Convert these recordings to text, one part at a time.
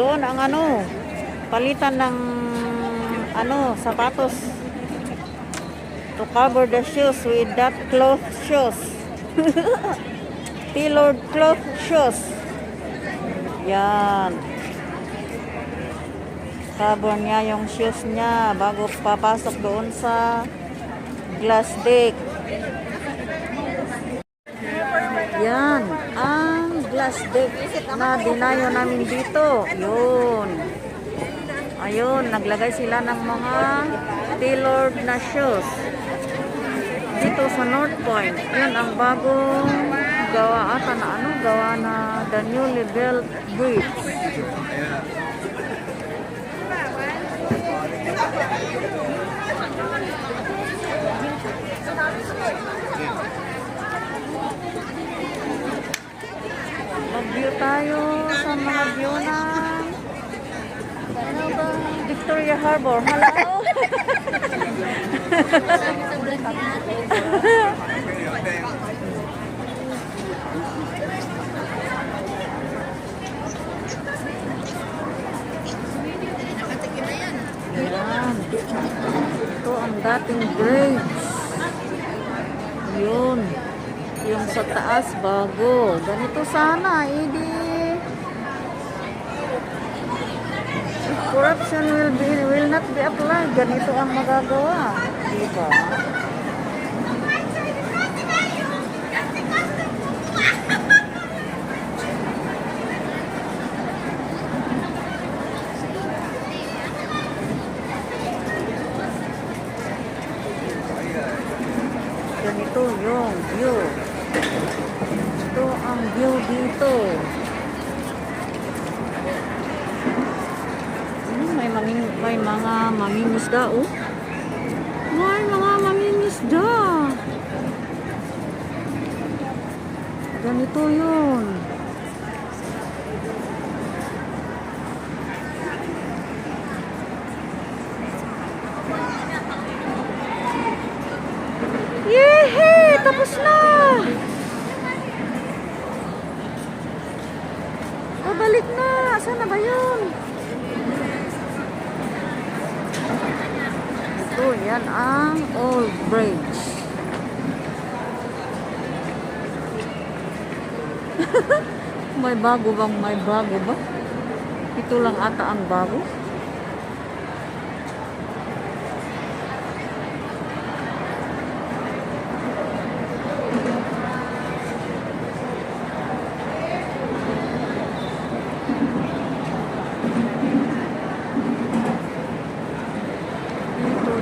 Doon ang ano, palitan ng ano, sapatos. To cover the shoes with that cloth shoes. Tailored cloth shoes. Yan. Cover niya yung shoes niya bago papasok doon sa glass deck. Yan. Ang glass deck na dinayo namin dito. Yun. Ayun. Naglagay sila ng mga tailored na shoes. Dito sa North Point. Yun ang bagong gawa ata na ano. Gawa na the newly built bridge. Mag-view tayo sa mga view na ano ba? Victoria Harbor. Hello? Yan. Ito ang dating bridge. Yun. Yung sa taas bago. Ganito sana. Corruption will not be applied. Ganito ang magagawa. Diba? Ganito yung view. Ito ang view dito. May mga mangingisda, oh. May mga mangingisda. Ganito yun. Yehey! Tapos na! Pabalik na! Saan na ba yun? Ito, yan ang old bridge. May bago ba? Ito lang ata ang bago.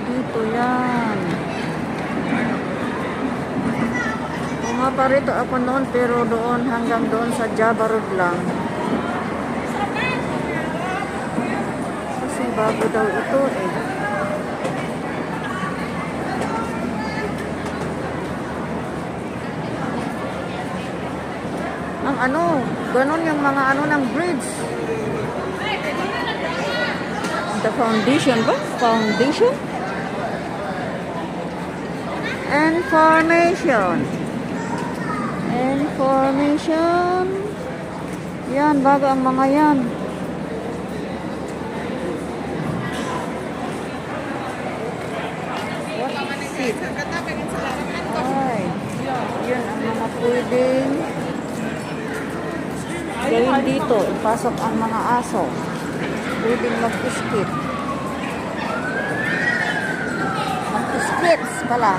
Dito yan. Pumaparito ako noon pero doon hanggang doon sa Java Road lang. Kasi bago daw ito eh. Ang ano, ganun yung mga ano ng bridge. The foundation ba? Foundation? Information. Yan, bago ang mga yan. What is it? Ay, yan ang mga pwedeng gawin dito. Ipasok ang mga aso. Pwedeng mag-skip. Mag-skips pala.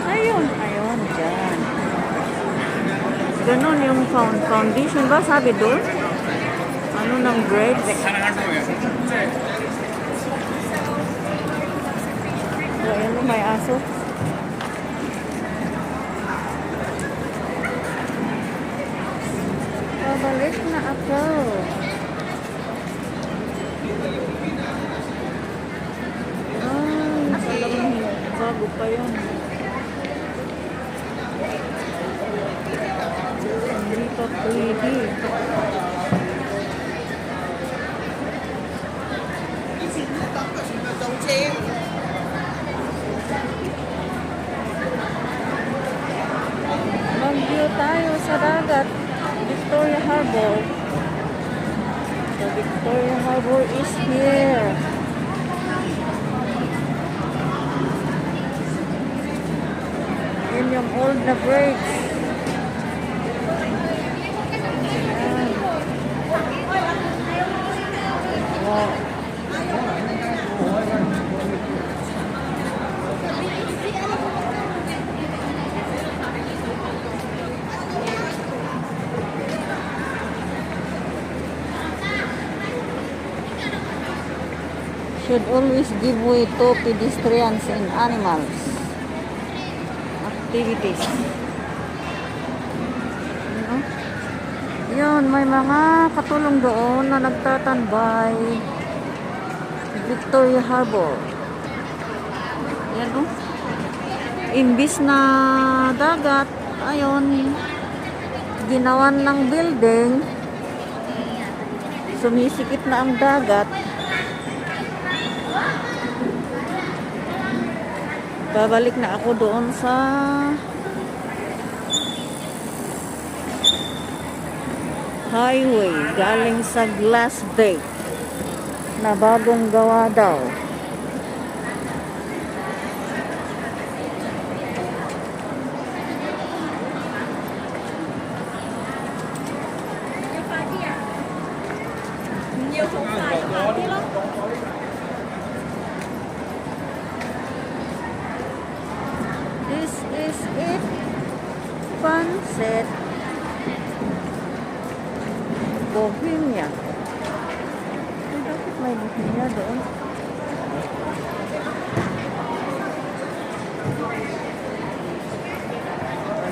Ayun, dyan. Ganon yung foundation ba? Sabi doon? Ano ng bridge? So, ayun, may aso. Pabalik na ako. Bago pa yun. Hindi pa pwede. Mag-view tayo sa dagat. Victoria Harbor. The Victoria Harbor is here. Yun yung old na bridge. Ayan. Wow. Should always give way to pedestrians and animals activities. Ano? Yun, may mga katulong doon na nagtatambay. Victoria Harbor. Yan o. Imbis na dagat, ayun, ginawan ng building. Sumisikip na ang dagat. Babalik na ako doon sa highway galing sa Glass Deck na bagong gawa daw. This is it. Sunset Bohemia. Ay, bakit may Bohemia doon?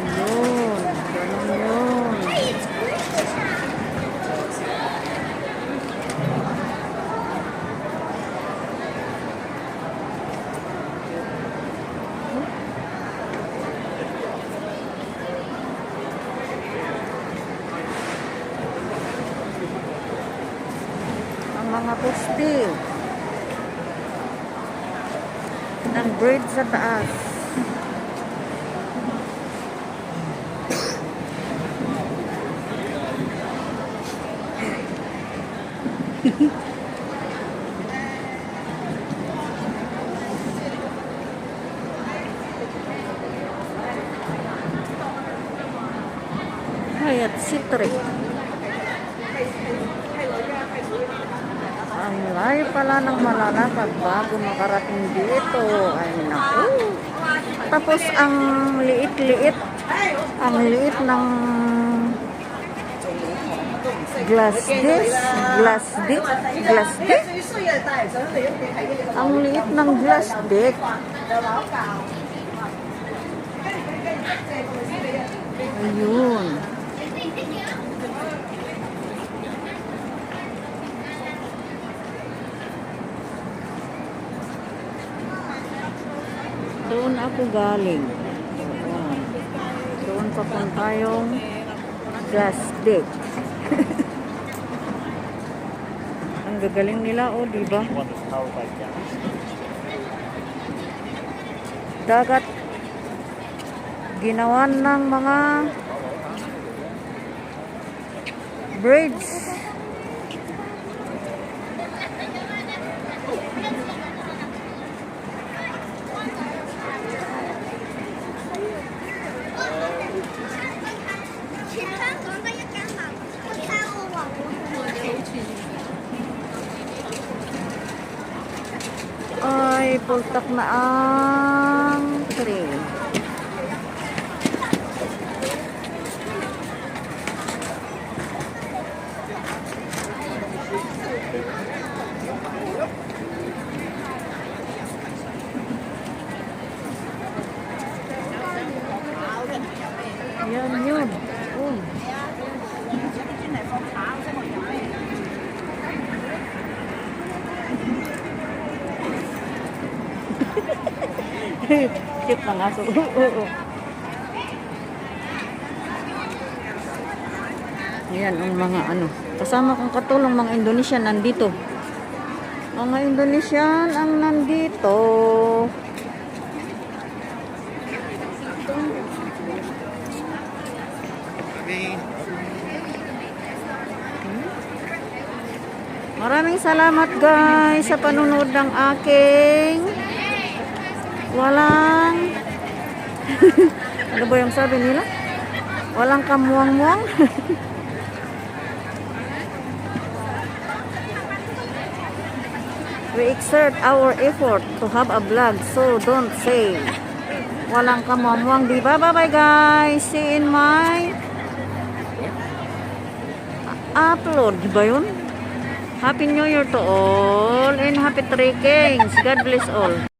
Ayun. Ganun yun. Mga poste ng bridge sa taas. Hyatt Citric. Ang layo pala ng malalakad bago makarating dito. Ay, naku. Tapos ang liit-liit. Ang liit ng glass deck. Glass deck. Glass deck. Ang liit ng glass deck. Ayun. Doon ako galing. Doon papunta yung Glass Deck. Ang gagaling nila, oh, di ba? Dagat. Ginawan ng mga bridge. Ay, pultak na ang train. Yan yun. Oh. Cute ng aso. Ayan ang mga ano. Kasama kong katulong mga Indonesian nandito. Mga Indonesian ang nandito. Maraming salamat guys sa panunod ng aking walang ano ba yung sabi nila? Walang kamuang-muang. We exert our effort to have a vlog, so don't say walang kamuang-muang, diba? Bye-bye guys. See you in my upload. Diba yun? Happy New Year to all and happy Three Kings. God bless all.